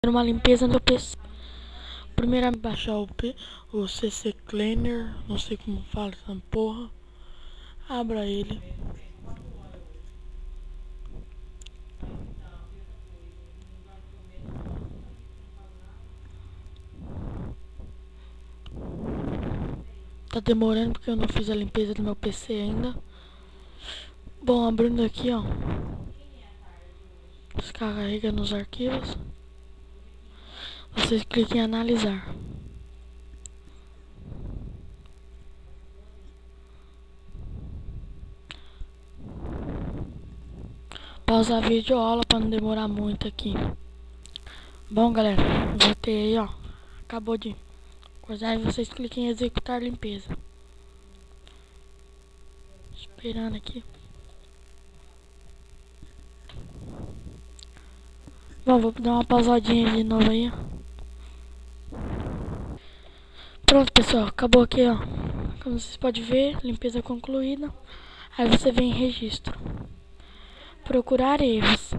Uma limpeza no PC. Primeiro baixar o CC Cleaner, não sei como fala essa porra. Abra ele. Tá demorando porque eu não fiz a limpeza do meu PC ainda. Bom, abrindo aqui, ó. Descarrega nos arquivos. Vocês cliquem em analisar. Pausar a videoaula para não demorar muito aqui. Bom, galera, voltei aí, ó. Acabou de coisar e vocês cliquem em executar limpeza. Esperando aqui. Bom, vou dar uma pausadinha de novo aí, ó. Pronto, pessoal, acabou aqui, ó. Como vocês podem ver, limpeza concluída. Aí você vem em registro. Procurar erros.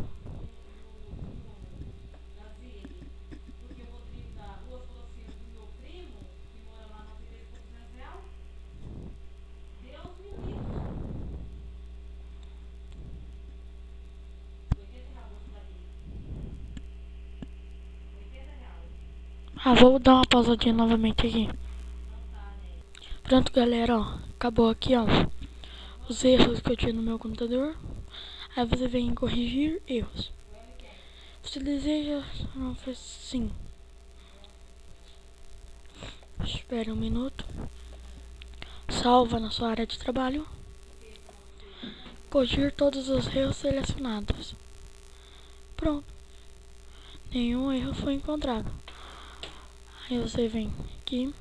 Vou dar uma pausadinha novamente aqui. Pronto, galera, ó. Acabou aqui, ó. Os erros que eu tinha no meu computador. Aí você vem em corrigir erros. Você deseja... Não, faz sim. Espere um minuto. Salva na sua área de trabalho. Corrigir todos os erros selecionados. Pronto. Nenhum erro foi encontrado. Aí você vem aqui.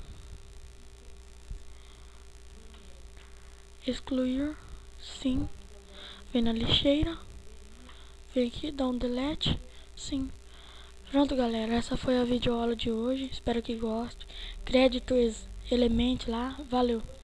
Excluir. Sim. Vem na lixeira. Vem aqui, dá um delete. Sim. Pronto, galera. Essa foi a videoaula de hoje. Espero que goste. Crédito Element lá. Valeu.